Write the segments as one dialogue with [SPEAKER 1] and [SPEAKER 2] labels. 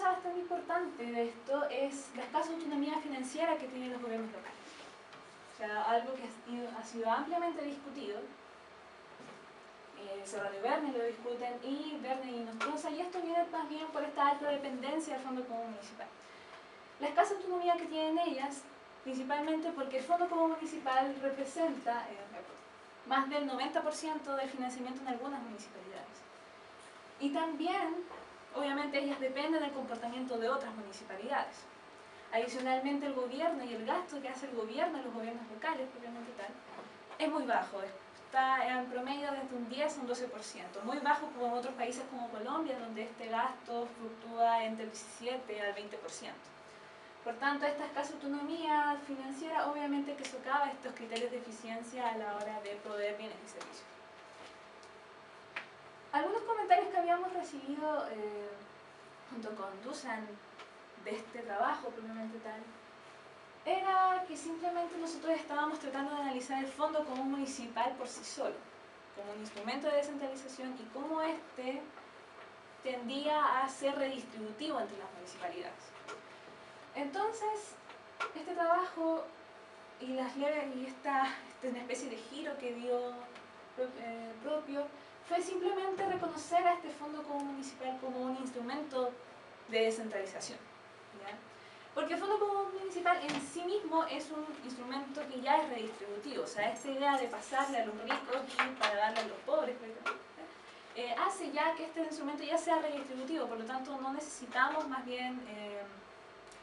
[SPEAKER 1] cosa bastante importante de esto es la escasa autonomía financiera que tienen los gobiernos locales. O sea, algo que ha sido ampliamente discutido. Serrano y Berni lo discuten, y Berni y Nostroza, y esto viene más bien por esta alta dependencia del Fondo Común Municipal. La escasa autonomía que tienen ellas, principalmente porque el Fondo Común Municipal representa más del 90% del financiamiento en algunas municipalidades. Y también, obviamente, ellas dependen del comportamiento de otras municipalidades. Adicionalmente, el gobierno y el gasto que hace el gobierno, los gobiernos locales, propiamente tal, es muy bajo. Está en promedio desde un 10 a un 12%, muy bajo como en otros países como Colombia, donde este gasto fluctúa entre el 17 al 20%. Por tanto, esta escasa autonomía financiera obviamente que socava estos criterios de eficiencia a la hora de proveer bienes y servicios. Algunos comentarios que habíamos recibido junto con Dusan de este trabajo propiamente tal, era que simplemente nosotros estábamos tratando de analizar el Fondo Común Municipal por sí solo, como un instrumento de descentralización y cómo este tendía a ser redistributivo entre las municipalidades. Entonces, este trabajo y esta una especie de giro que dio propio fue simplemente reconocer a este Fondo Común Municipal como un instrumento de descentralización, ¿ya? Porque el Fondo Común Municipal en sí mismo es un instrumento que ya es redistributivo, o sea, esta idea de pasarle a los ricos y para darle a los pobres, hace ya que este instrumento ya sea redistributivo, por lo tanto no necesitamos más bien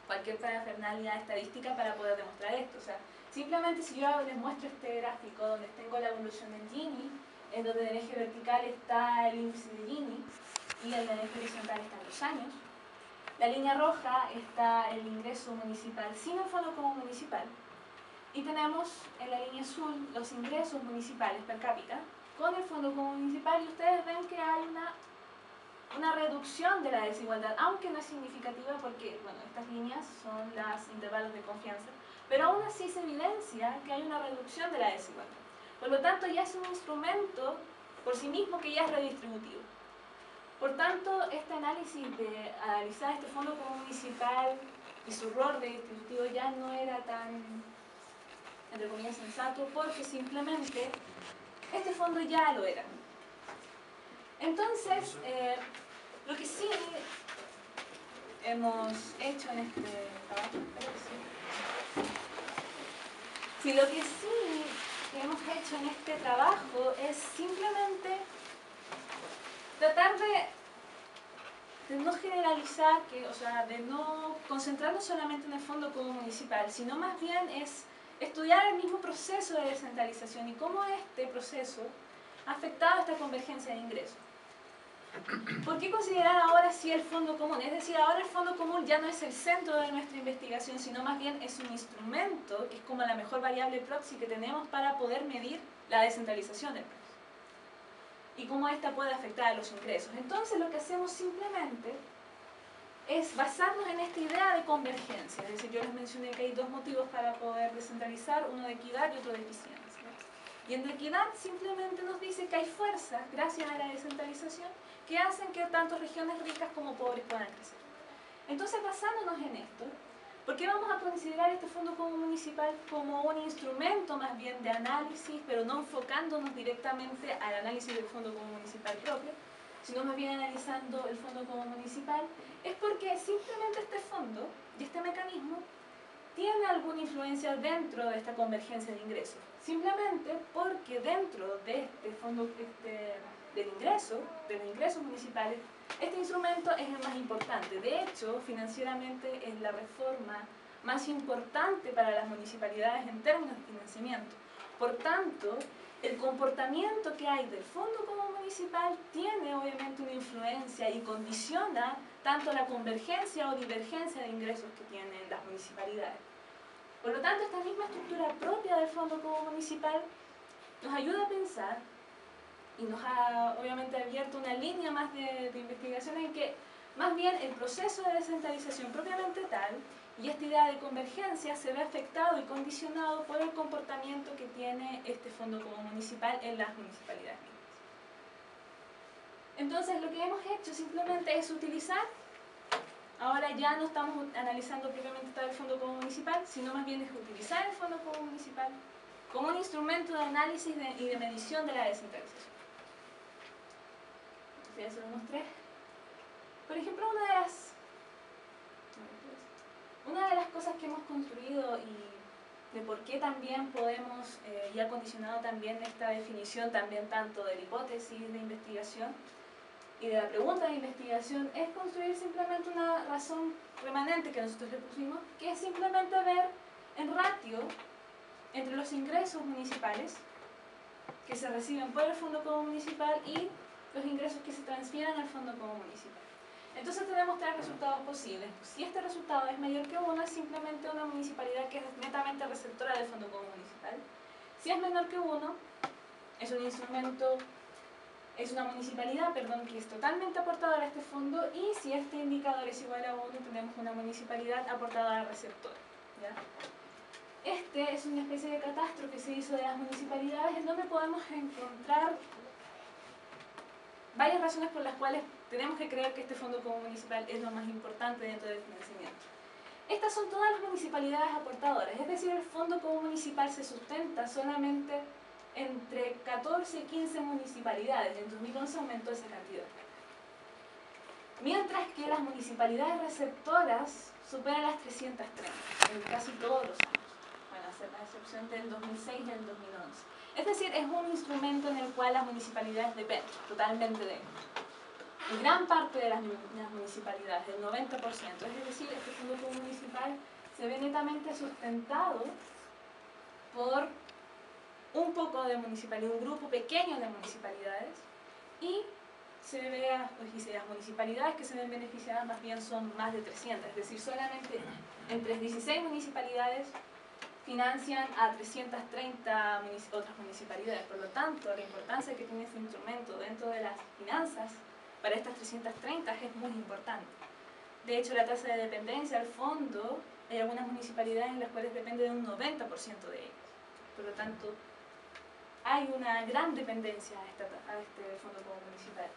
[SPEAKER 1] cualquier parafernalia estadística para poder demostrar esto. O sea, simplemente si yo les muestro este gráfico donde tengo la evolución del Gini, en donde en el eje vertical está el índice de Gini y en el eje horizontal están los años. La línea roja está el ingreso municipal sin el Fondo Común Municipal. Y tenemos en la línea azul los ingresos municipales per cápita con el Fondo Común Municipal, y ustedes ven que hay una reducción de la desigualdad, aunque no es significativa porque, bueno, estas líneas son los intervalos de confianza, pero aún así se evidencia que hay una reducción de la desigualdad. Por lo tanto, ya es un instrumento por sí mismo que ya es redistributivo. Por tanto, este análisis de analizar este Fondo Común Municipal y su rol redistributivo ya no era tan, entre comillas, sensato, porque simplemente este fondo ya lo era. Entonces, lo que sí hemos hecho en este trabajo, lo que sí hemos hecho en este trabajo es simplemente tratar de no generalizar, o sea, de no concentrarnos solamente en el Fondo Común Municipal, sino más bien es estudiar el mismo proceso de descentralización y cómo este proceso ha afectado esta convergencia de ingresos. ¿Por qué considerar ahora sí el Fondo Común? Es decir, ahora el Fondo Común ya no es el centro de nuestra investigación, sino más bien es un instrumento que es como la mejor variable proxy que tenemos para poder medir la descentralización del país y cómo esta puede afectar a los ingresos. Entonces lo que hacemos simplemente es basarnos en esta idea de convergencia. Es decir, yo les mencioné que hay dos motivos para poder descentralizar, uno de equidad y otro de eficiencia. Y en la equidad simplemente nos dice que hay fuerzas, gracias a la descentralización, que hacen que tanto regiones ricas como pobres puedan crecer. Entonces, basándonos en esto, ¿por qué vamos a considerar este Fondo Común Municipal como un instrumento más bien de análisis, pero no enfocándonos directamente al análisis del Fondo Común Municipal propio, sino más bien analizando el Fondo Común Municipal? Es porque simplemente este fondo y este mecanismo tiene alguna influencia dentro de esta convergencia de ingresos. Simplemente porque dentro de este fondo de los ingresos municipales, este instrumento es el más importante. De hecho, financieramente es la reforma más importante para las municipalidades en términos de financiamiento. Por tanto, el comportamiento que hay del Fondo Común Municipal tiene obviamente una influencia y condiciona tanto la convergencia o divergencia de ingresos que tienen las municipalidades. Por lo tanto, esta misma estructura propia del Fondo Común Municipal nos ayuda a pensar y nos ha obviamente abierto una línea más de investigación en que más bien el proceso de descentralización propiamente tal y esta idea de convergencia se ve afectado y condicionado por el comportamiento que tiene este Fondo Común Municipal en las municipalidades. Entonces, lo que hemos hecho simplemente es utilizar ahora ahora ya no estamos analizando propiamente tal el Fondo Común Municipal, sino más bien es utilizar el Fondo Común Municipal como un instrumento de análisis y de medición de la descentralización. Ya se lo mostré. Por ejemplo, una de las cosas que hemos construido y de por qué también podemos, y ha condicionado también esta definición también tanto de la hipótesis de investigación y de la pregunta de investigación, es construir simplemente una razón remanente que nosotros le pusimos, que es simplemente ver en ratio entre los ingresos municipales que se reciben por el Fondo Común Municipal y los ingresos que se transfieren al Fondo Común Municipal. Entonces tenemos tres resultados posibles. Si este resultado es mayor que 1, es simplemente una municipalidad que es netamente receptora del Fondo Común Municipal. Si es menor que 1, es un instrumento, es una municipalidad, perdón, que es totalmente aportadora a este fondo, y si este indicador es igual a 1, tenemos una municipalidad aportadora receptora. ¿Ya? Este es una especie de catastro que se hizo de las municipalidades en donde podemos encontrar varias razones por las cuales tenemos que creer que este Fondo Común Municipal es lo más importante dentro del financiamiento. Estas son todas las municipalidades aportadoras, es decir, el Fondo Común Municipal se sustenta solamente entre 14 y 15 municipalidades. En 2011 aumentó esa cantidad. Mientras que las municipalidades receptoras superan las 330 en casi todos los años, para hacer la excepción del 2006 y del 2011. Es decir, es un instrumento en el cual las municipalidades dependen totalmente de él. Y gran parte de las municipalidades, el 90%, es decir, este Fondo Común Municipal se ve netamente sustentado por un poco de municipalidad, un grupo pequeño de municipalidades, y se ve las municipalidades que se ven beneficiadas más bien son más de 300, es decir, solamente entre 16 municipalidades financian a 330 otras municipalidades. Por lo tanto, la importancia que tiene este instrumento dentro de las finanzas para estas 330 es muy importante. De hecho, la tasa de dependencia al fondo, hay algunas municipalidades en las cuales depende de un 90% de ellas. Por lo tanto, hay una gran dependencia a este Fondo Común Municipal.